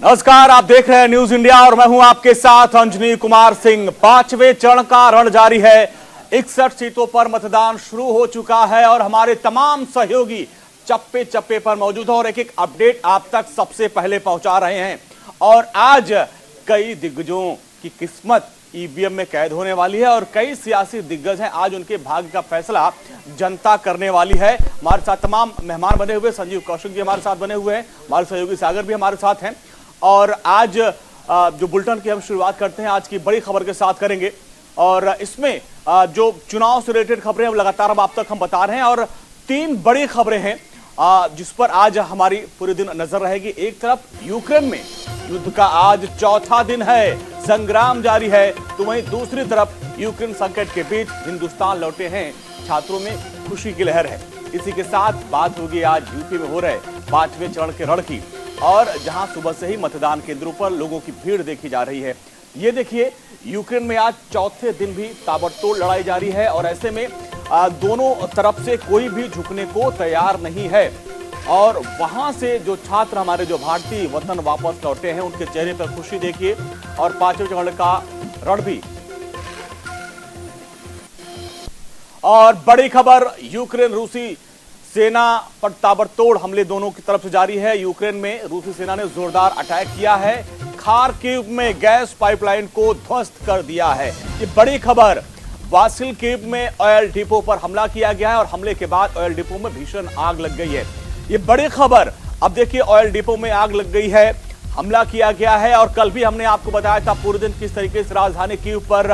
नमस्कार, आप देख रहे हैं न्यूज इंडिया और मैं हूं आपके साथ अंजनी कुमार सिंह। 5वें चरण का रण जारी है। 61 सीटों पर मतदान शुरू हो चुका है और हमारे तमाम सहयोगी चप्पे चप्पे पर मौजूद हैं और एक एक अपडेट आप तक सबसे पहले पहुंचा रहे हैं। और आज कई दिग्गजों की किस्मत ईवीएम में कैद होने वाली है और कई सियासी दिग्गज हैं, आज उनके भाग्य का फैसला जनता करने वाली है। हमारे साथ तमाम मेहमान बने हुए, संजीव कौशिक जी हमारे साथ बने हुए हैं, हमारे सहयोगी सागर भी हमारे साथ हैं। और आज जो बुलेटिन की हम शुरुआत करते हैं आज की बड़ी खबर के साथ करेंगे और इसमें जो चुनाव से रिलेटेड खबरें हैं लगातार अब आप तक हम बता रहे हैं और 3 बड़ी खबरें हैं जिस पर आज हमारी पूरे दिन नजर रहेगी। एक तरफ यूक्रेन में युद्ध का आज चौथा दिन है, संग्राम जारी है, तो वहीं दूसरी तरफ यूक्रेन संकट के बीच हिंदुस्तान लौटे हैं छात्रों में खुशी की लहर है। इसी के साथ बात होगी आज यूपी में हो रहे 5वें चरण के रण की और जहां सुबह से ही मतदान केंद्रों पर लोगों की भीड़ देखी जा रही है। ये देखिए, यूक्रेन में आज चौथे दिन भी ताबड़तोड़ लड़ाई जारी है और ऐसे में दोनों तरफ से कोई भी झुकने को तैयार नहीं है। और वहां से जो छात्र हमारे जो भारतीय वतन वापस लौटे हैं उनके चेहरे पर खुशी देखिए और 5वें चरण का रण भी। और बड़ी खबर, यूक्रेन रूसी सेना पर ताबड़तोड़ हमले दोनों की तरफ से जारी है। यूक्रेन में रूसी सेना ने जोरदार अटैक किया है, खार्किव में गैस पाइपलाइन को ध्वस्त कर दिया है। ये बड़ी खबर, वासिल्किव में ऑयल डिपो पर हमला किया गया है और हमले के बाद ऑयल डिपो में भीषण आग लग गई है। ये बड़ी खबर, अब देखिए ऑयल डिपो में आग लग गई है, हमला किया गया है और कल भी हमने आपको बताया था पूरे दिन किस तरीके से राजधानी कीव पर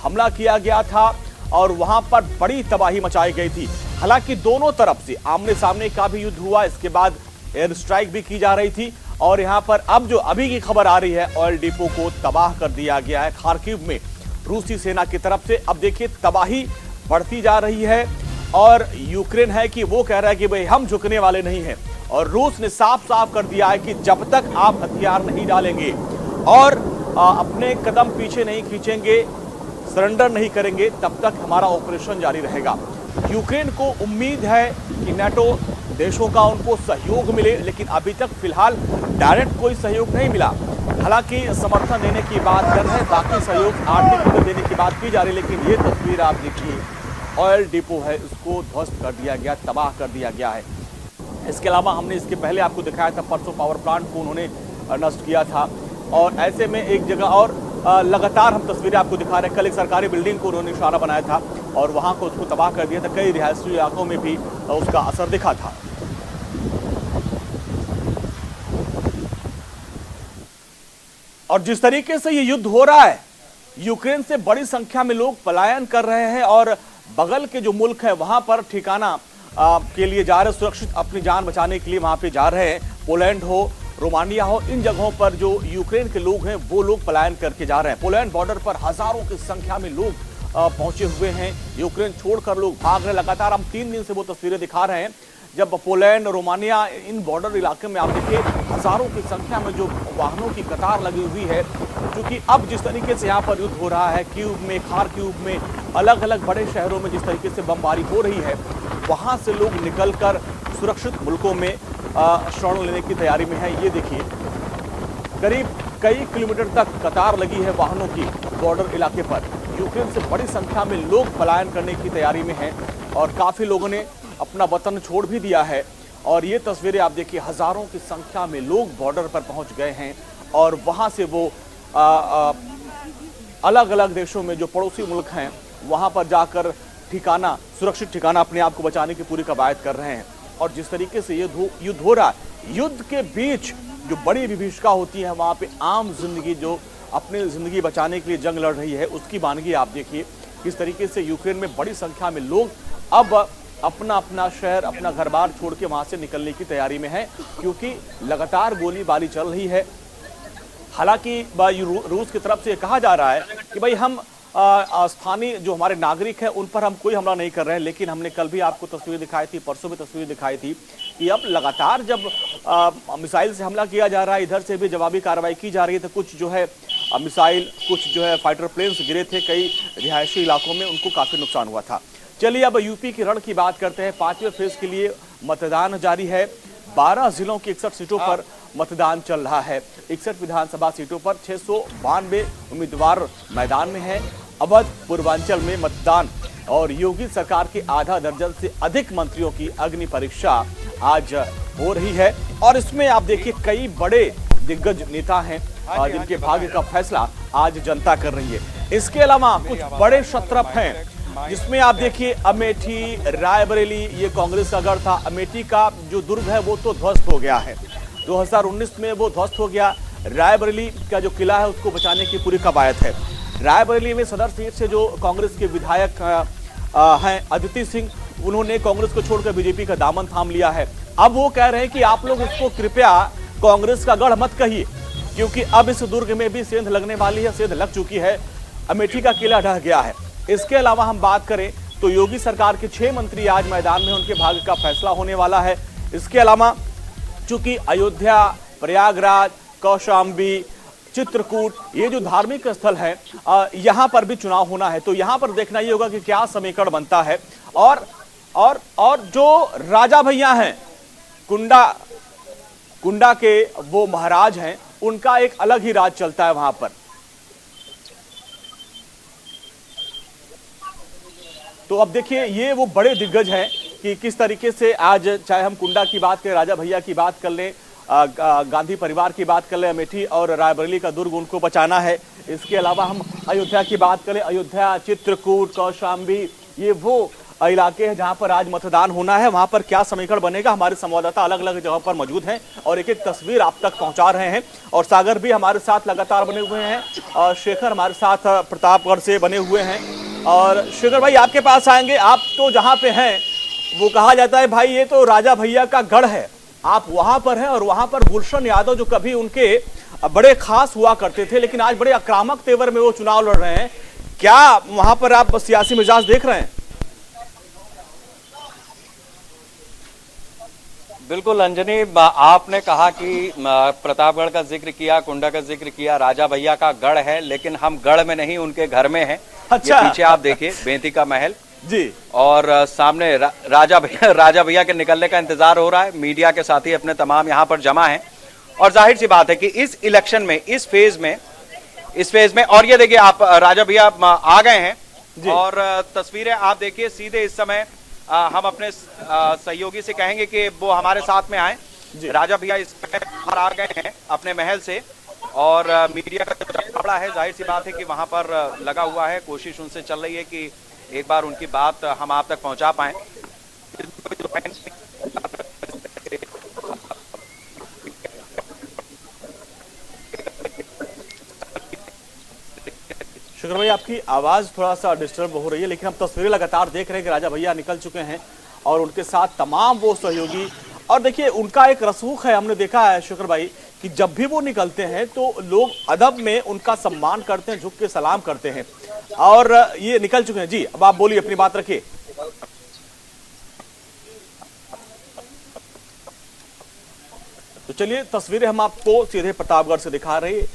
हमला किया गया था और वहां पर बड़ी तबाही मचाई गई थी। हालांकि दोनों तरफ से आमने सामने का भी युद्ध हुआ, इसके बाद एयर स्ट्राइक भी की जा रही थी और यहां पर अब जो अभी की खबर आ रही है, ऑयल डिपो को तबाह कर दिया गया है खार्किव में रूसी सेना की तरफ से। अब देखिए तबाही बढ़ती जा रही है और यूक्रेन है कि वो कह रहा है कि भाई हम झुकने वाले नहीं हैं और रूस ने साफ साफ कर दिया है कि जब तक आप हथियार नहीं डालेंगे और अपने कदम पीछे नहीं खींचेंगे, सरेंडर नहीं करेंगे, तब तक हमारा ऑपरेशन जारी रहेगा। यूक्रेन को उम्मीद है कि नाटो देशों का उनको सहयोग मिले, लेकिन अभी तक फिलहाल डायरेक्ट कोई सहयोग नहीं मिला। हालांकि समर्थन देने की बात कर रहे हैं, बाकी सहयोग आर्थिक मदद देने की बात की जा रही है, लेकिन ये तस्वीर आप देखिए, ऑयल डिपो है उसको ध्वस्त कर दिया गया, तबाह कर दिया गया है। इसके अलावा हमने इसके पहले आपको दिखाया था परसों पावर प्लांट को उन्होंने नष्ट किया था और ऐसे में एक जगह और लगातार हम तस्वीरें आपको दिखा रहे हैं। कल एक सरकारी बिल्डिंग को उन्होंने निशाना बनाया था और वहां को उसको तबाह कर दिया था। कई रिहायशी इलाकों में भी उसका असर दिखा था। और जिस तरीके से ये युद्ध हो रहा है, यूक्रेन से बड़ी संख्या में लोग पलायन कर रहे हैं और बगल के जो मुल्क है वहां पर ठिकाना के लिए जा रहे, सुरक्षित अपनी जान बचाने के लिए वहां पे जा रहे हैं। पोलैंड हो, रोमानिया हो, इन जगहों पर जो यूक्रेन के लोग हैं वो लोग पलायन करके जा रहे हैं। पोलैंड बॉर्डर पर हजारों की संख्या में लोग पहुंचे हुए हैं, यूक्रेन छोड़कर लोग भाग रहे हैं। लगातार हम 3 दिन से वो तस्वीरें दिखा रहे हैं जब पोलैंड, रोमानिया, इन बॉर्डर इलाके में आप देखिए हजारों की संख्या में जो वाहनों की कतार लगी हुई है, क्योंकि अब जिस तरीके से यहाँ पर युद्ध हो रहा है, कीव में, खार्किव में, अलग अलग बड़े शहरों में जिस तरीके से बमबारी हो रही है, वहां से लोग निकलकर सुरक्षित मुल्कों में शरण लेने की तैयारी में है। ये देखिए, करीब कई किलोमीटर तक कतार लगी है वाहनों की बॉर्डर इलाके पर। यूक्रेन से बड़ी संख्या में लोग पलायन करने की तैयारी में हैं और काफी लोगों ने अपना वतन छोड़ भी दिया है। और ये तस्वीरें आप देखिए, हजारों की संख्या में लोग बॉर्डर पर पहुंच गए हैं और वहां से वो अलग अलग देशों में जो पड़ोसी मुल्क हैं वहां पर जाकर ठिकाना, सुरक्षित ठिकाना अपने आप को बचाने की पूरी कवायद कर रहे हैं। और जिस तरीके से ये युद्ध हो रहा है, युद्ध के बीच जो बड़ी विभीषिका होती है वहां पे आम जिंदगी जो अपनी जिंदगी बचाने के लिए जंग लड़ रही है उसकी वानगी आप देखिए। किस तरीके से यूक्रेन में बड़ी संख्या में लोग अब अपना अपना शहर, अपना घर बार छोड़ के वहां से निकलने की तैयारी में है, क्योंकि लगातार गोलीबारी चल रही है। हालांकि रूस की तरफ से ये कहा जा रहा है कि भाई हम स्थानीय जो हमारे नागरिक हैं उन पर हम कोई हमला नहीं कर रहे हैं, लेकिन हमने कल भी आपको तस्वीर दिखाई थी, परसों भी तस्वीर दिखाई थी कि अब लगातार जब मिसाइल से हमला किया जा रहा है, इधर से भी जवाबी कार्रवाई की जा रही है, तो कुछ जो है मिसाइल, कुछ जो है फाइटर प्लेन्स गिरे थे कई रिहायशी इलाकों में, उनको काफी नुकसान हुआ था। चलिए अब यूपी के रण की बात करते हैं। 5वें फेज के लिए मतदान जारी है। 12 जिलों की 61 सीटों पर मतदान चल रहा है। 61 विधानसभा सीटों पर 692 उम्मीदवार मैदान में हैं। अवध पूर्वांचल में मतदान और योगी सरकार के आधा दर्जन से अधिक मंत्रियों की अग्नि परीक्षा आज हो रही है। और इसमें आप देखिए कई बड़े दिग्गज नेता हैं जिनके भाग्य का फैसला आज जनता कर रही है। इसके अलावा कुछ बड़े शत्रप हैं जिसमें आप देखिए अमेठी, रायबरेली, ये कांग्रेस का गढ़ था। अमेठी का जो दुर्ग है वो तो ध्वस्त हो गया है, 2019 में वो ध्वस्त हो गया। रायबरेली का जो किला है उसको बचाने की पूरी कवायद है। रायबरेली में सदर सीट से जो कांग्रेस के विधायक हैं अदिति सिंह, उन्होंने कांग्रेस को छोड़कर बीजेपी का दामन थाम लिया है। अब वो कह रहे हैं कि आप लोग उसको कृपया कांग्रेस का गढ़ मत कहिए, क्योंकि अब इस दुर्ग में भी सेंध लगने वाली है, सेंध लग चुकी है, अमेठी का किला ढह गया है। इसके अलावा हम बात करें तो योगी सरकार के 6 मंत्री आज मैदान में, उनके भाग्य का फैसला होने वाला है। इसके अलावा चूंकि अयोध्या, प्रयागराज, कौशाम्बी, चित्रकूट, ये जो धार्मिक स्थल है, यहां पर भी चुनाव होना है, तो यहां पर देखना ये होगा कि क्या समीकरण बनता है। और जो राजा भैया हैं, कुंडा के वो महाराज हैं, उनका एक अलग ही राज चलता है वहां पर। तो अब देखिए ये वो बड़े दिग्गज हैं कि किस तरीके से आज, चाहे हम कुंडा की बात करें, राजा भैया की बात कर लें, गांधी परिवार की बात कर ले, अमेठी और रायबरेली का दुर्ग उनको बचाना है। इसके अलावा हम अयोध्या की बात करें, अयोध्या, चित्रकूट, कौशाम्बी, ये वो इलाके हैं जहां पर आज मतदान होना है। वहां पर क्या समीकरण बनेगा, हमारे संवाददाता अलग अलग जगह पर मौजूद हैं और एक एक तस्वीर आप तक पहुंचा रहे हैं। और सागर भी हमारे साथ लगातार बने हुए हैं और शेखर हमारे साथ प्रतापगढ़ से बने हुए हैं। और शेखर भाई आपके पास आएंगे, आप तो जहां पे हैं वो कहा जाता है भाई ये तो राजा भैया का गढ़ है, आप वहां पर हैं और वहां पर गुलशन यादव जो कभी उनके बड़े खास हुआ करते थे, लेकिन आज बड़े आक्रामक तेवर में वो चुनाव लड़ रहे हैं। क्या वहां पर आप सियासी मिजाज देख रहे हैं? बिल्कुल अंजनी, आपने कहा कि प्रतापगढ़ का जिक्र किया, कुंडा का जिक्र किया, राजा भैया का गढ़ है, लेकिन हम गढ़ में नहीं उनके घर में हैं। अच्छा। ये पीछे आप देखिए बेंती का महल जी, और सामने राजा भैया के निकलने का इंतजार हो रहा है। मीडिया के साथी अपने तमाम यहाँ पर जमा हैं और जाहिर सी बात है कि इस इलेक्शन में, इस फेज में और ये देखिए आप राजा भैया आ गए हैं और तस्वीरें आप देखिए सीधे इस समय हम अपने सहयोगी से कहेंगे कि वो हमारे साथ में आए। राजा भैया इस बाहर आ गए हैं अपने महल से और मीडिया का जो बड़ा है, जाहिर सी बात है कि वहां पर लगा हुआ है, कोशिश उनसे चल रही है कि एक बार उनकी बात हम आप तक पहुंचा पाएं। शुक्र भाई आपकी आवाज थोड़ा सा डिस्टर्ब हो रही है, लेकिन हम तस्वीरें लगातार देख रहे हैं कि राजा भैया निकल चुके हैं और उनके साथ तमाम वो सहयोगी। और देखिए उनका एक रसूख है, हमने देखा है शुक्र भाई कि जब भी वो निकलते हैं तो लोग अदब में उनका सम्मान करते हैं, झुक के सलाम करते हैं और ये निकल चुके हैं। जी अब आप बोलिए, अपनी बात रखिए। तो चलिए तस्वीरें हम आपको सीधे प्रतापगढ़ से दिखा रहे हैं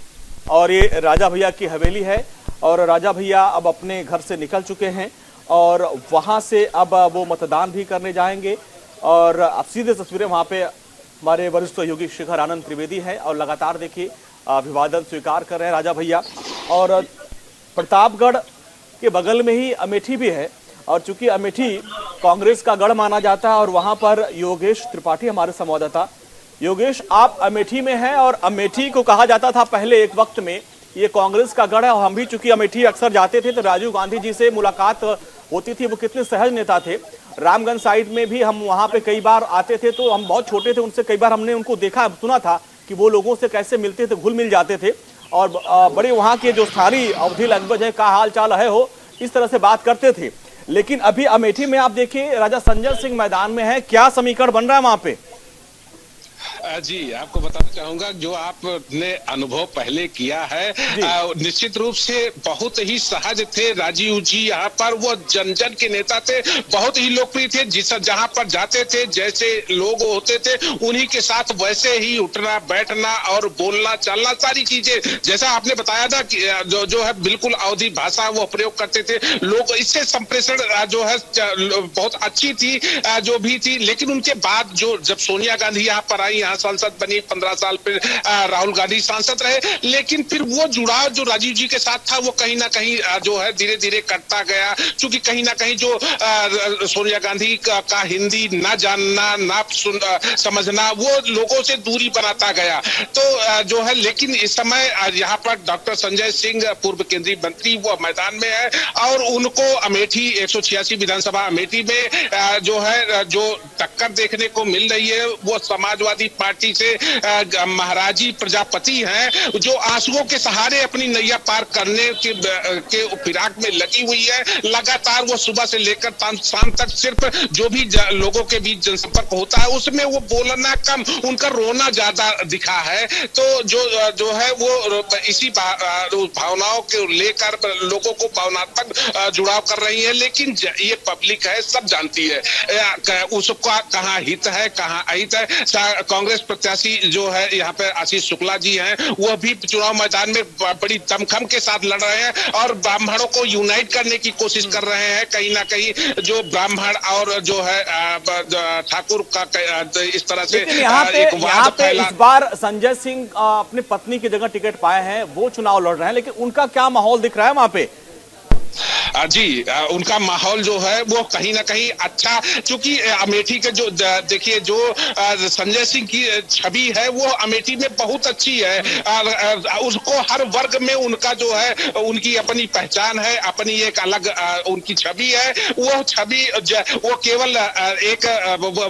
और ये राजा भैया की हवेली है और राजा भैया अब अपने घर से निकल चुके हैं और वहां से अब वो मतदान भी करने जाएंगे। और अब सीधे तस्वीरें वहां पे हमारे वरिष्ठ सहयोगी शेखर आनंद त्रिवेदी है और लगातार देखिए अभिवादन स्वीकार कर रहे हैं राजा भैया। और प्रतापगढ़ के बगल में ही अमेठी भी है और चूंकि अमेठी कांग्रेस का गढ़ माना जाता है और वहां पर योगेश त्रिपाठी हमारे संवाददाता। योगेश, आप अमेठी में हैं और अमेठी को कहा जाता था पहले एक वक्त में ये कांग्रेस का गढ़ है और हम भी चूंकि अमेठी अक्सर जाते थे तो राजीव गांधी जी से मुलाकात होती थी, वो कितने सहज नेता थे। रामगंज साइड में भी हम वहां पे कई बार आते थे, तो हम बहुत छोटे थे, उनसे कई बार हमने उनको देखा, सुना था कि वो लोगों से कैसे मिलते थे, घुल मिल जाते थे और बड़े वहां के जो स्थानीय अवधी लैंग्वेज है, का हाल चाल है हो, इस तरह से बात करते थे। लेकिन अभी अमेठी में आप देखिए राजा संजय सिंह मैदान में है, क्या समीकरण बन रहा है वहां पे? जी, आपको बताना चाहूंगा जो आपने अनुभव पहले किया है, निश्चित रूप से बहुत ही सहज थे राजीव जी। यहाँ पर वो जन जन के नेता थे, बहुत ही लोकप्रिय थे। जिस जहाँ पर जाते थे, जैसे लोग होते थे उन्हीं के साथ वैसे ही उठना बैठना और बोलना चलना, सारी चीजें जैसा आपने बताया था कि जो है बिल्कुल अवधि भाषा वो प्रयोग करते थे लोग। इससे संप्रेषण जो है बहुत अच्छी थी, जो भी थी। लेकिन उनके बाद जो जब सोनिया गांधी यहाँ पर आई, यहाँ सांसद बनी, 15 साल फिर राहुल गांधी सांसद रहे, लेकिन फिर वो जुड़ाव जो राजीव जी के साथ था वो कहीं ना कहीं जो है धीरे धीरे कटता गया। क्योंकि कहीं ना कहीं जो सोनिया गांधी का हिंदी ना जानना ना समझना वो लोगों से दूरी बनाता गया। तो जो है, लेकिन इस समय यहाँ पर डॉक्टर संजय सिंह पूर्व केंद्रीय मंत्री वो मैदान में है और उनको अमेठी 186 विधानसभा अमेठी में जो है जो टक्कर देखने को मिल रही है वो समाजवादी पार्टी से महाराजी प्रजापति हैं, जो आंसुओं के सहारे अपनी नैया पार करने के फिराक में लगी हुई है। लगातार वो सुबह से लेकर शाम तक सिर्फ जो भी लोगों के बीच जनसंपर्क होता है उसमें वो बोलना कम, उनका रोना ज्यादा दिखा है। तो जो है वो इसी भावनाओं को लेकर लोगों को भावनात्मक जुड़ाव कर रही है। लेकिन ये पब्लिक है, सब जानती है उसका कहाँ हित है कहाँ अहित है। कांग्रेस प्रत्याशी जो है यहाँ पे आशीष शुक्ला जी हैं, वो भी चुनाव मैदान में बड़ी दमखम के साथ लड़ रहे हैं और ब्राह्मणों को यूनाइट करने की कोशिश कर रहे हैं। कहीं ना कहीं जो ब्राह्मण और जो है ठाकुर का इस तरह से यहाँ पे इस बार संजय सिंह अपनी पत्नी की जगह टिकट पाए हैं, वो चुनाव लड़ रहे हैं, लेकिन उनका क्या माहौल दिख रहा है वहां पे? जी, उनका माहौल जो है वो कहीं ना कहीं अच्छा, क्योंकि अमेठी के जो देखिए जो संजय सिंह की छवि है वो अमेठी में बहुत अच्छी है। उसको हर वर्ग में उनका जो है उनकी अपनी पहचान है, अपनी एक अलग उनकी छवि है। वो छवि वो केवल एक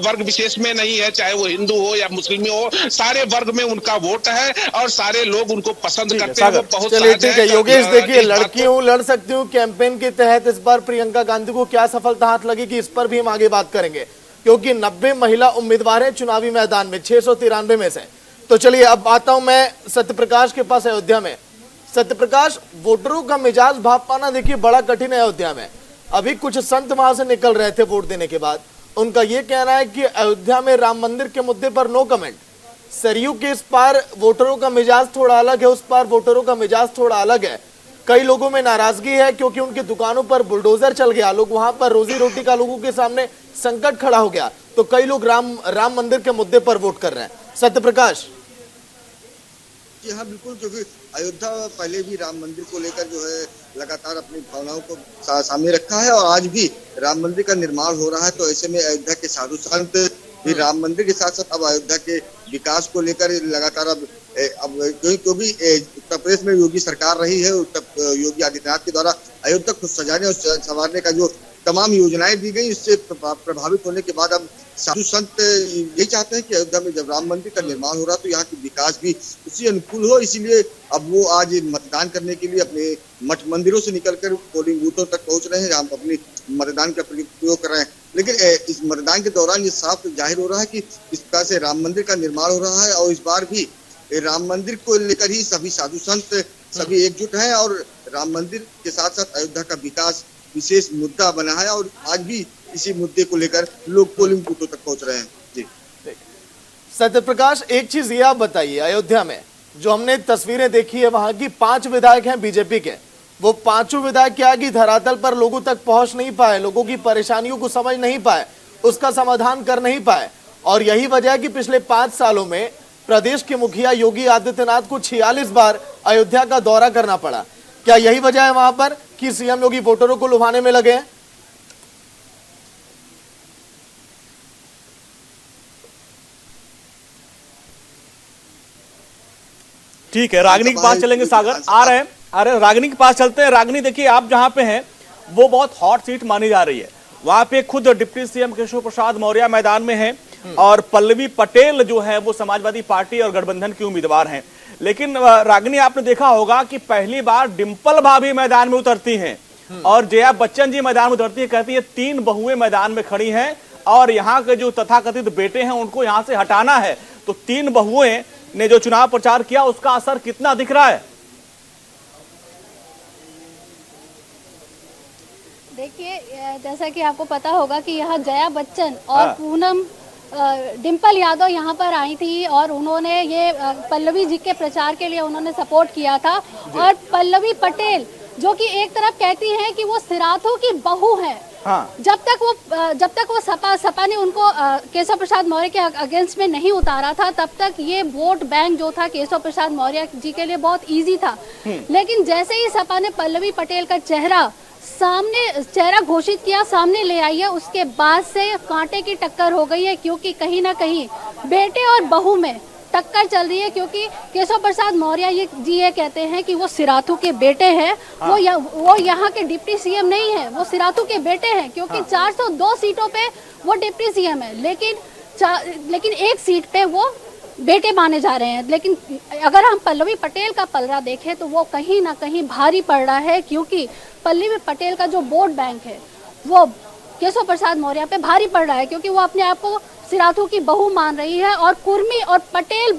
वर्ग विशेष में नहीं है, चाहे वो हिंदू हो या मुस्लिम हो, सारे वर्ग में उनका वोट है और सारे लोग उनको पसंद करते हैं। वो बहुत ठीक है योगेश, देखिए लड़की हूँ लड़ सकती हूँ कैंपेन के तहत इस बार प्रियंका गांधी को क्या सफलता हाथ लगेगी, इस पर भी हम आगे बात करेंगे, क्योंकि 90 महिला उम्मीदवार हैं चुनावी मैदान में 693 में से। तो चलिए अब आता हूं मैं सत्यप्रकाश के पास अयोध्या में। सत्यप्रकाश, वोटरों का मिजाज भाप पाना देखिए बड़ा कठिन है अयोध्या में। अभी कुछ संत वहां से निकल रहे थे वोट देने के बाद, उनका यह कहना है कि अयोध्या में राम मंदिर के मुद्दे पर नो कमेंट। सरयू के इस पार वोटरों का मिजाज थोड़ा अलग है, उस पार वोटरों का मिजाज थोड़ा अलग है। कई लोगों में नाराजगी है क्योंकि उनकी दुकानों पर बुलडोजर चल गया, लोग वहां पर रोजी रोटी का लोगों के सामने संकट खड़ा हो गया, तो कई लोग राम मंदिर के मुद्दे पर वोट कर रहे हैं। सत्यप्रकाश जी हाँ बिल्कुल, क्योंकि अयोध्या पहले भी राम मंदिर को लेकर जो है लगातार अपनी भावनाओं को सामने रखा है और आज भी राम मंदिर का निर्माण हो रहा है। तो ऐसे में अयोध्या के साधु संत भी राम मंदिर के साथ साथ अब अयोध्या के विकास को लेकर लगातार अब क्योंकि उत्तर प्रदेश में योगी सरकार रही है, योगी आदित्यनाथ के द्वारा अयोध्या को सजाने और संवारने का जो तमाम योजनाएं दी गई, इससे प्रभावित होने के बाद अब साधु संत यही चाहते हैं कि अयोध्या में जब राम मंदिर का निर्माण हो रहा है तो यहाँ की विकास भी उसी अनुकूल हो। इसीलिए अब वो आज मतदान करने के लिए अपने मठ मंदिरों से निकलकर पोलिंग बूथों तक पहुंच रहे हैं, जहाँ अपनी मतदान का प्रयोग कर रहे हैं। लेकिन इस मतदान के दौरान ये साफ जाहिर हो रहा है कि इस प्रकार से राम मंदिर का निर्माण हो रहा है और इस बार भी राम मंदिर को लेकर ही सभी साधु संत सभी एकजुट हैं और राम मंदिर के साथ साथ अयोध्या का विकास विशेष मुद्दा बना है और आज भी इसी मुद्दे को लेकर लोग पोलिंग बूथों तक पहुंच रहे हैं। जी सत्यप्रकाश, एक चीज ये आप बताइए, अयोध्या में जो हमने तस्वीरें देखी है वहां की 5 विधायक हैं बीजेपी के, वो 5 विधायक क्या कि धरातल पर लोगों तक पहुंच नहीं पाए, लोगों की परेशानियों को समझ नहीं पाए, उसका समाधान कर नहीं पाए। और यही वजह है कि पिछले 5 सालों में प्रदेश के मुखिया योगी आदित्यनाथ को 46 बार अयोध्या का दौरा करना पड़ा। क्या यही वजह है वहां पर कि सीएम योगी वोटरों को लुभाने में लगे हैं? ठीक है, रागिनी के पास चलेंगे। सागर आ रहे हैं, रागिनी के पास चलते हैं। रागिनी, देखिए आप जहां पे हैं वो बहुत हॉट सीट मानी जा रही है, वहां पे खुद डिप्टी सीएम केशव प्रसाद मौर्य मैदान में हैं और पल्लवी पटेल जो है वो समाजवादी पार्टी और गठबंधन की उम्मीदवार हैं। लेकिन रागिनी, आपने देखा होगा कि पहली बार डिंपल भाभी मैदान में उतरती हैं और जया बच्चन जी मैदान में उतरती है, कहती है 3 बहुएं मैदान में खड़ी हैं और यहाँ के जो तथाकथित बेटे हैं उनको यहाँ से हटाना है। तो 3 बहुएं ने जो चुनाव प्रचार किया उसका असर कितना दिख रहा है? देखिए, जैसा कि आपको पता होगा कि यहाँ जया बच्चन और पूनम डिम्पल यादव यहाँ पर आई थी और उन्होंने ये पल्लवी जी के प्रचार के लिए उन्होंने सपोर्ट किया था। और पल्लवी पटेल जो कि एक तरफ कहती हैं कि वो सिराथू की बहू है, हाँ। जब तक वो सपा ने उनको केशव प्रसाद मौर्य के अगेंस्ट में नहीं उतारा था, तब तक ये वोट बैंक जो था केशव प्रसाद मौर्य जी के लिए बहुत इजी था। लेकिन जैसे ही सपा ने पल्लवी पटेल का चेहरा घोषित किया, सामने ले आई है, उसके बाद से कांटे की टक्कर हो गई है, क्योंकि कहीं ना कहीं बेटे और बहू में टक्कर चल रही है। क्योंकि केशव प्रसाद मौर्य जी ये कहते हैं कि वो सिराथू के बेटे हैं। हाँ। वो यहाँ के डिप्टी सीएम नहीं है, वो सिराथू के बेटे हैं, क्योंकि हाँ। 402 सीटों पे वो डिप्टी सीएम है, लेकिन एक सीट पे वो बेटे माने जा रहे हैं। लेकिन अगर हम पल्लवी पटेल का पलड़ा देखें तो वो कहीं ना कहीं भारी पड़ रहा है, क्योंकि पल्लवी पटेल का जो वोट बैंक है वो केशव प्रसाद मौर्य पे भारी पड़ रहा है, क्योंकि वो अपने आप को सिराथू की बहू मान रही है और कुर्मी और पटेल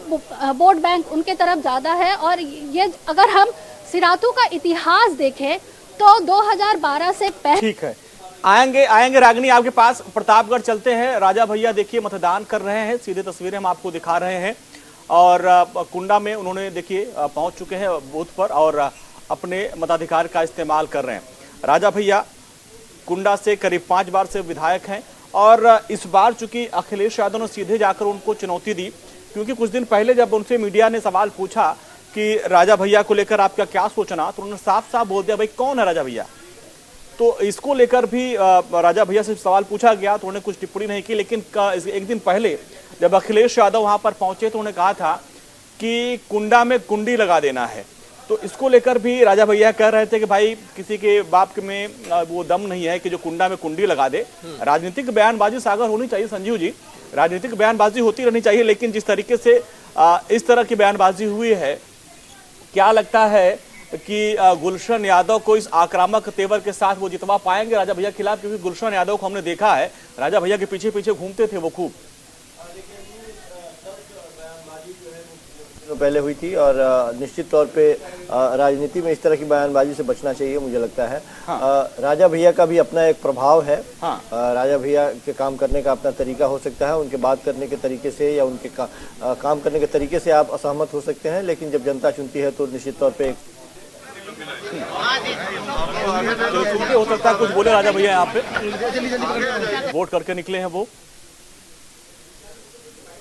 वोट बैंक उनके तरफ ज्यादा है। और ये अगर हम सिराथू का इतिहास देखें तो 2012 से पहले। ठीक है, आएंगे रागिनी आपके पास। प्रतापगढ़ चलते हैं। राजा भैया देखिए मतदान कर रहे हैं, सीधे तस्वीरें हम आपको दिखा रहे हैं। और कुंडा में उन्होंने देखिए पहुंच चुके हैं बूथ पर और अपने मताधिकार का इस्तेमाल कर रहे हैं। राजा भैया कुंडा से करीब 5 बार से विधायक हैं और इस बार चूंकि अखिलेश यादव ने सीधे जाकर उनको चुनौती दी, क्योंकि कुछ दिन पहले जब उनसे मीडिया ने सवाल पूछा कि राजा भैया को लेकर आपका क्या सोचना, तो उन्होंने साफ साफ बोल दिया भाई कौन है राजा भैया। तो इसको लेकर भी राजा भैया से सवाल पूछा गया तो उन्होंने कुछ टिप्पणी नहीं की। लेकिन एक दिन पहले जब अखिलेश यादव वहां पर पहुंचे तो उन्होंने कहा था कि कुंडा में कुंडी लगा देना है। तो इसको लेकर भी राजा भैया कह रहे थे कि भाई किसी के बाप में वो दम नहीं है कि जो कुंडा में कुंडी लगा दे। राजनीतिक बयानबाजी सागर होनी चाहिए संजीव जी, राजनीतिक बयानबाजी होती रहनी चाहिए, लेकिन जिस तरीके से इस तरह की बयानबाजी हुई है, क्या लगता है कि गुलशन यादव को इस आक्रामक तेवर के साथ वो जितवा पाएंगे राजा भैया के खिलाफ? क्योंकि गुलशन यादव को हमने देखा है राजा भैया के पीछे पीछे घूमते थे वो खूब। पहले हुई थी और निश्चित तौर पे राजनीति में इस तरह की बयानबाजी से बचना चाहिए मुझे लगता है। हाँ। राजा भैया का भी अपना एक प्रभाव है। हाँ। राजा भैया के काम करने का अपना तरीका हो सकता है, उनके बात करने के तरीके से या उनके काम करने के तरीके से आप असहमत हो सकते हैं, लेकिन जब जनता चुनती है तो निश्चित तौर पे हो सकता है कुछ बोले राजा भैया यहाँ पे वोट करके निकले हैं वो।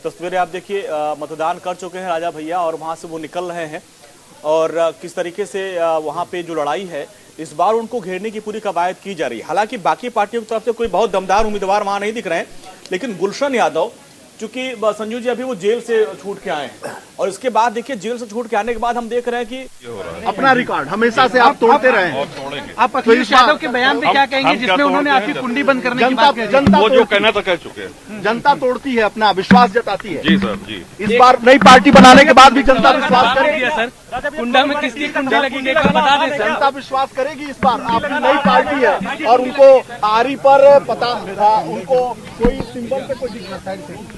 तस्वीरें आप देखिए, मतदान कर चुके हैं राजा भैया और वहां से वो निकल रहे हैं और किस तरीके से वहां पे जो लड़ाई है इस बार उनको घेरने की पूरी कवायद की जा रही है। हालांकि बाकी पार्टियों की तरफ से कोई बहुत दमदार उम्मीदवार वहां नहीं दिख रहे हैं, लेकिन गुलशन यादव चूंकि संजू जी अभी वो जेल से छूट के आए हैं और इसके बाद देखिए जेल से छूट के आने के बाद हम देख रहे हैं कि अपना रिकॉर्ड हमेशा से आप तोड़ते रहे हैं। आप अखिलेश यादव के बयान पे क्या कहेंगे जिसमें उन्होंने आपकी कुंडी बंद करने की बात कही? जनता वो जो कहना था कह चुके हैं। जनता तोड़ती है, अपना विश्वास जताती है। जी सर जी। इस बार नई पार्टी बनाने के बाद भी जनता विश्वास करेगी सर। कुंडा में किसकी कुंडी लगेगी बता दें सर। जनता विश्वास करेगी इस बार। आपकी नई पार्टी है और उनको आरी पर पता उनको कोई सिंबल पे कोई दिखना साइड से